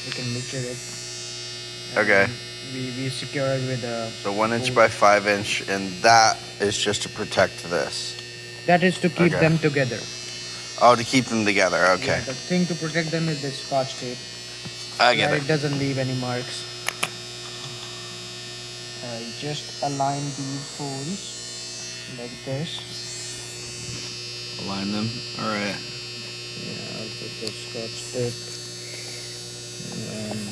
we can measure it. Okay. And we secure it with a. So 1 inch bolt. by 5 inch, and that is just to protect this. That is to keep Okay. them together. Oh, to keep them together. Okay. Yeah, the thing to protect them is the scotch tape. I So get that it. it doesn't leave any marks. Just align these holes like this. Align them. All right. Yeah, I'll put the scotch tape. And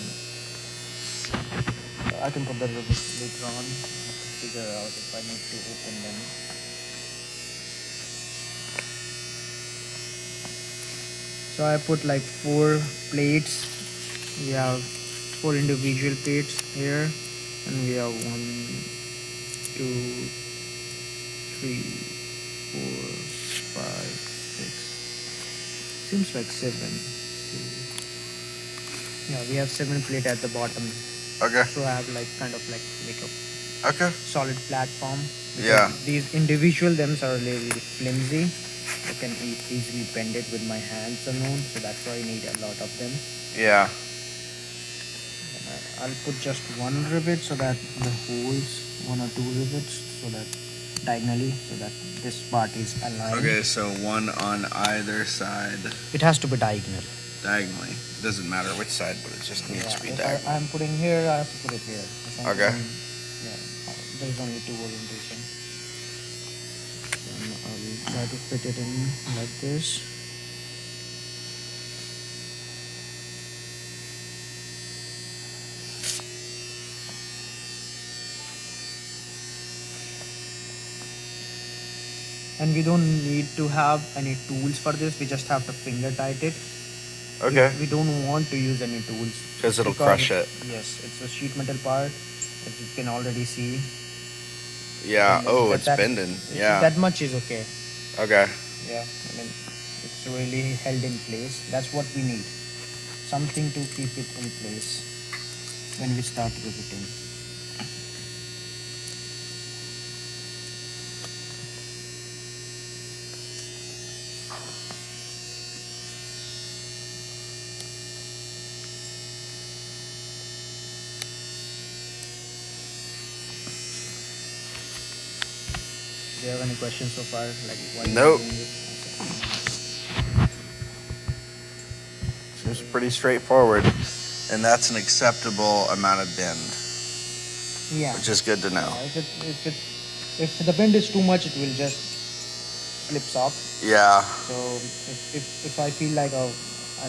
I can put the rivets later on. I have to figure out if I need to open them. So I put like 4 plates. We have 4 individual plates here, and we have 1, 2, 3, 4, 5, 6. Seems like 7. Yeah, we have 7 plate at the bottom. Okay. So I have like kind of like make a Okay. solid platform. Yeah. These individual thems are really flimsy. I can easily bend it with my hands alone, so that's why I need a lot of them. Yeah. I'll put just 1 rivet so that the holes, 1 or 2 rivets, so that diagonally, so that this part is aligned. Okay, so 1 on either side. It has to be diagonal. Diagonally. It doesn't matter which side, but it just needs to be diagonal. I'm putting here, I have to put it here. Okay. There's only 2 orientation. And I will try to fit it in like this. And we don't need to have any tools for this. We just have to finger tight it. Okay. We don't want to use any tools. Because it'll crush it. Yes, it's a sheet metal part that you can already see. Yeah. And Oh, it's bending. Yeah. That much is okay. Okay. Yeah, I mean, it's really held in place. That's what we need. Something to keep it in place when we start riveting. Do you have any questions so far? Like why Nope. you're doing it? Seems pretty straightforward. And that's an acceptable amount of bend. Yeah. Which is good to know. If the bend is too much, it will just slips off. Yeah. So if I feel like I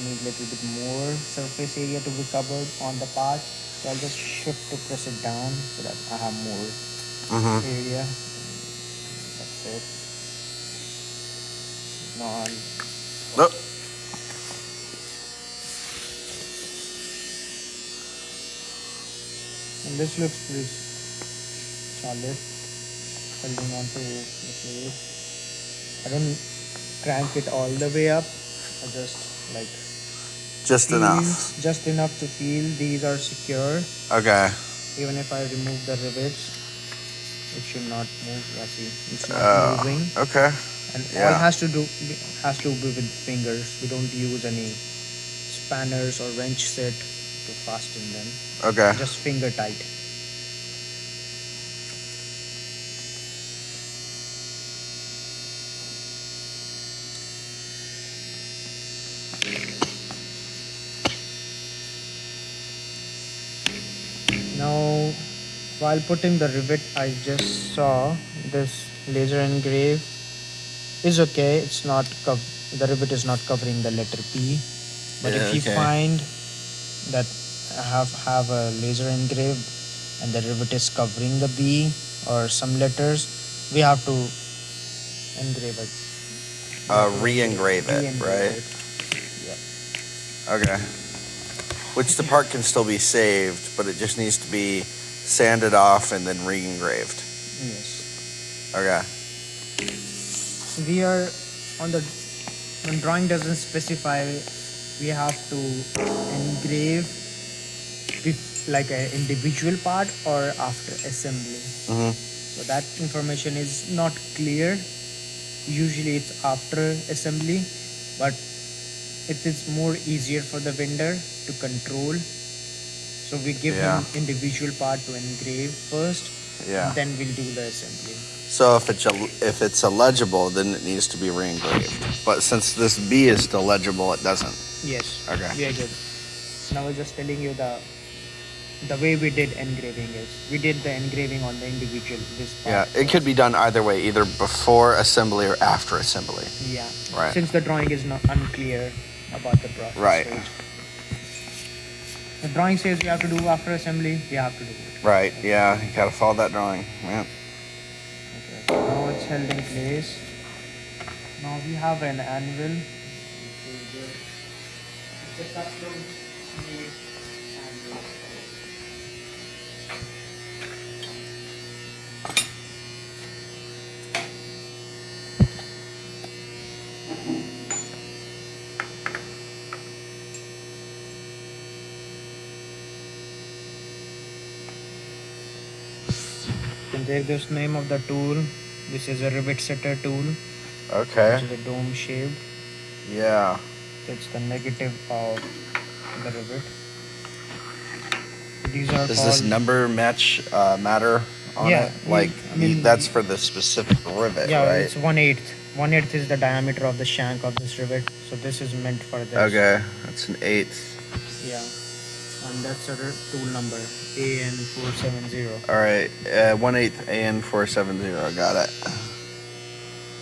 need a little bit more surface area to be covered on the part, so I'll just shift to press it down so that I have more area. That's it. Now Nope. and this looks pretty solid, holding on to the place. I don't crank it all the way up. I just like Just enough. Just enough to feel these are secure. Okay. Even if I remove the rivets, it should not move. Yeah, see, it's not moving. Okay. And all has to be with fingers. We don't use any spanners or wrench set to fasten them. Okay. Just finger tight. Now, while putting the rivet, I just saw this laser engrave is okay. It's not the rivet is not covering the letter P, but if you find that I have a laser engrave and the rivet is covering the B or some letters, we have to engrave it. Re-engrave it, right? Yeah. Okay. Which the part can still be saved, but it just needs to be sanded off and then re-engraved. Yes. Okay. We are on the when drawing doesn't specify, we have to engrave like an individual part or after assembly. So that information is not clear. Usually it's after assembly, but it is more easier for the vendor to control. So we give him individual part to engrave first, Yeah. and then we'll do the assembly. So if it's illegible, then it needs to be re-engraved. But since this B is still legible, it doesn't. Yes. Okay. We are good. Now I was just telling you the way we did engraving is we did the engraving on the individual this part. Yeah, it could be done either way, either before assembly or after assembly. Yeah. Right. Since the drawing is not unclear about the process. Right. So the drawing says we have to do after assembly, we have to do it. Right. Yeah, you gotta follow that drawing. Yeah. Okay. So now it's held in place. Now we have an anvil. It's a custom made anvil. You can take this name of the tool. This is a rivet setter tool. Okay. Which is a dome shaped. Yeah. It's the negative of the rivet. These are Does this number matter on it? Like, that's for the specific rivet, yeah, right? it's 1/8. 1/8 is the diameter of the shank of this rivet. So this is meant for this. Okay, that's an 1/8. Yeah. And that's our tool number, AN470. All right, 1/8 AN470. Got it.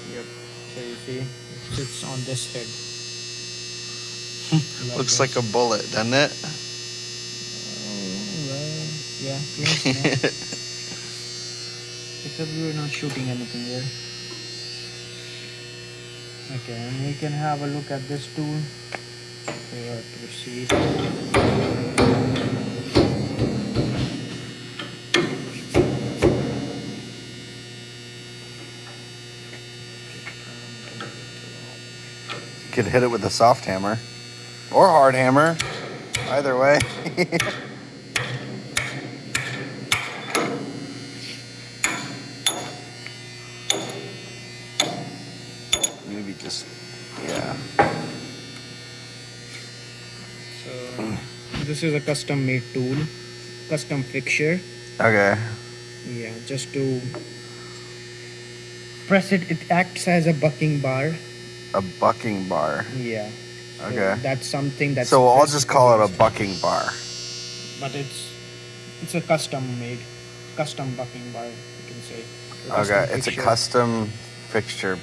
Yep. So you see, it sits on this head. Looks like a bullet, doesn't it? Well, yeah, close enough. Except we were not shooting anything there. Okay, and we can have a look at this tool. Okay, proceed. You could hit it with a soft hammer or hard hammer. Either way. Maybe just, yeah. So this is a custom made tool, custom fixture. Okay. Yeah, just to press it, it acts as a bucking bar. A bucking bar. Yeah. So okay. That's something that's. So I'll just call it a bucking bar. But it's a custom made, custom bucking bar, you can say. Okay, it's a custom fixture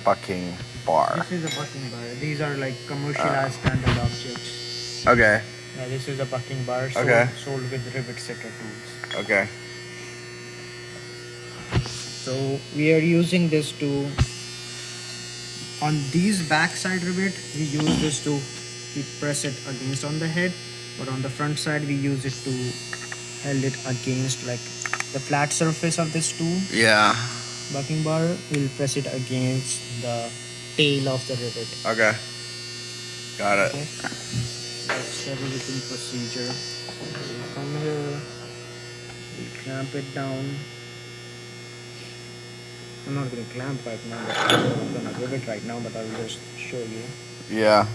bucking bar. This is a bucking bar. These are like commercialized standard objects. Okay. Yeah, this is a bucking bar sold with rivet setter tools. Okay. So we are using this to, on these backside rivet, we use this to press it against on the head, but on the front side we use it to hold it against like the flat surface of this tool. Yeah. Bucking bar, we'll press it against the tail of the rivet. Okay. Got it. Okay. That's the riveting procedure. From here, we clamp it down. I'm not going to clamp right now, but I'm going to rivet right now, but I will just show you. Yeah.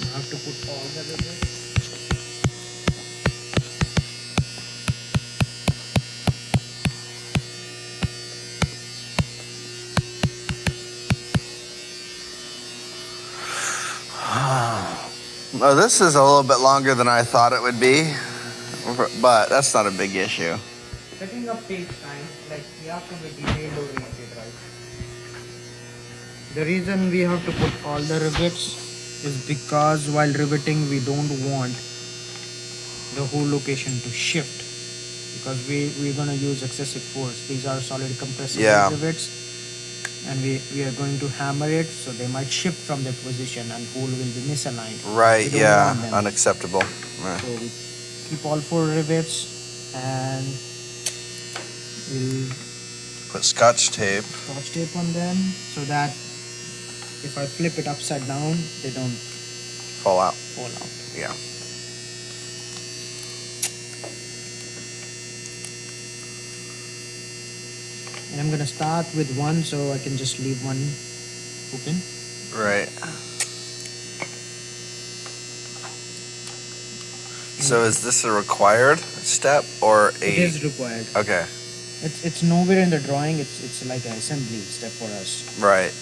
I have to put all the rivets. Well, this is a little bit longer than I thought it would be, but that's not a big issue. Setting up takes time, like you have to be detail oriented, right? The reason we have to put all the rivets is because while riveting we don't want the whole location to shift, because we're going to use excessive force. These are solid compressible rivets, and we are going to hammer it, so they might shift from their position and hole will be misaligned. Right, yeah, unacceptable. Right. So we keep all 4 rivets and we'll put scotch tape on them so that if I flip it upside down, they don't fall out. Yeah. And I'm gonna start with one so I can just leave one open. Right. So is this a required step or a? It is required. Okay. It's nowhere in the drawing. It's like an assembly step for us. Right.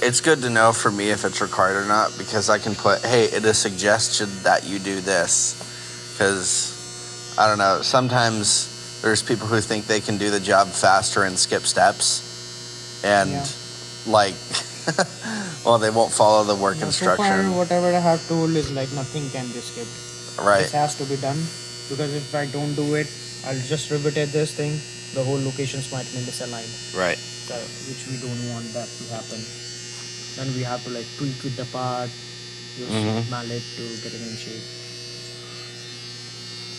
It's good to know for me if it's required or not, because I can put, hey, it is suggested that you do this. Because, I don't know, sometimes there's people who think they can do the job faster and skip steps. And, like, well, they won't follow the work instruction. So far, whatever I have told is like nothing can be skipped. Right. This has to be done. Because if I don't do it, I'll just rivet at this thing. The whole locations might be misaligned. Right. So, which we don't want that to happen. Then we have to like tweak with the part, use mallet to get it in shape.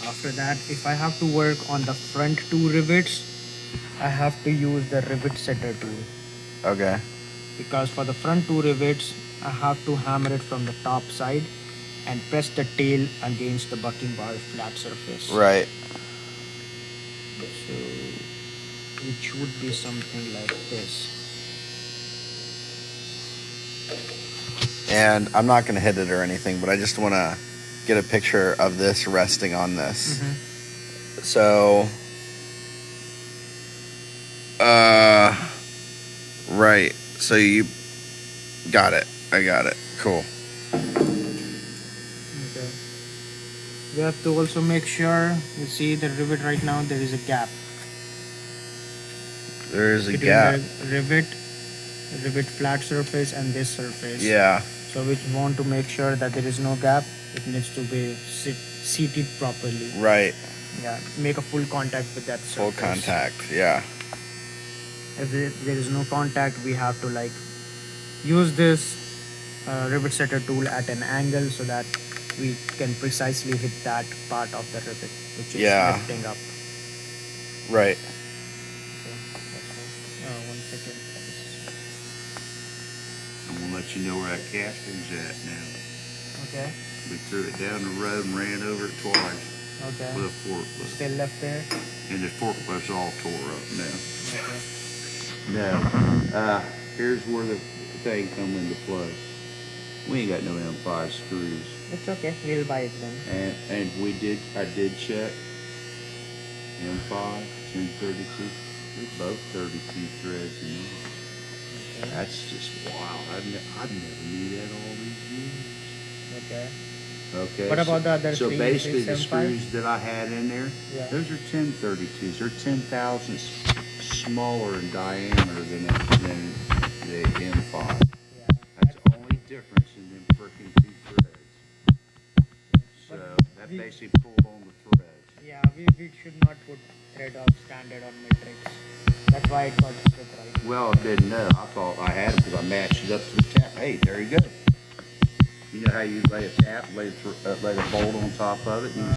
After that, if I have to work on the front two rivets, I have to use the rivet setter tool. Okay. Because for the front two rivets, I have to hammer it from the top side and press the tail against the bucking bar flat surface. Right. So, which would be something like this. And I'm not going to hit it or anything, but I just want to get a picture of this resting on this. So, right. So you got it. I got it. Cool. Okay. We have to also make sure, you see the rivet right now, there is a gap. There is a between gap. The rivet flat surface and this surface. Yeah. So we want to make sure that there is no gap. It needs to be seated properly. Right. Yeah. Make a full contact with that surface. Full contact. Yeah. If there is no contact, we have to like use this rivet setter tool at an angle so that we can precisely hit that part of the rivet which is lifting up. Right. Okay, 1 second. I'm gonna let you know where that casting's at now. Okay. We threw it down the road and ran over it twice Okay. with a forklift. Still left there? And the forklift's all tore up now. Okay. No. Here's where the thing come into play. We ain't got no M5 screws. It's okay. We'll buy it then. And I did check. M5, 1032. They're both 32 threads, you know. Okay. That's just wild. I never knew that all these years. Okay. Okay. What about the other So three, basically, the 675? screws that I had in there, those are 1032s. They're 10 thousandths smaller in diameter than the M5. Yeah. That's the only difference in them freaking two threads. So that basically pulled on the threads. Yeah, we should not put thread of standard on matrix. That's why it got split, right? Well, I didn't know. I thought I had it because I matched it up to the tap. Hey, there you go. You know how you lay a tap, lay the bolt on top of it, and you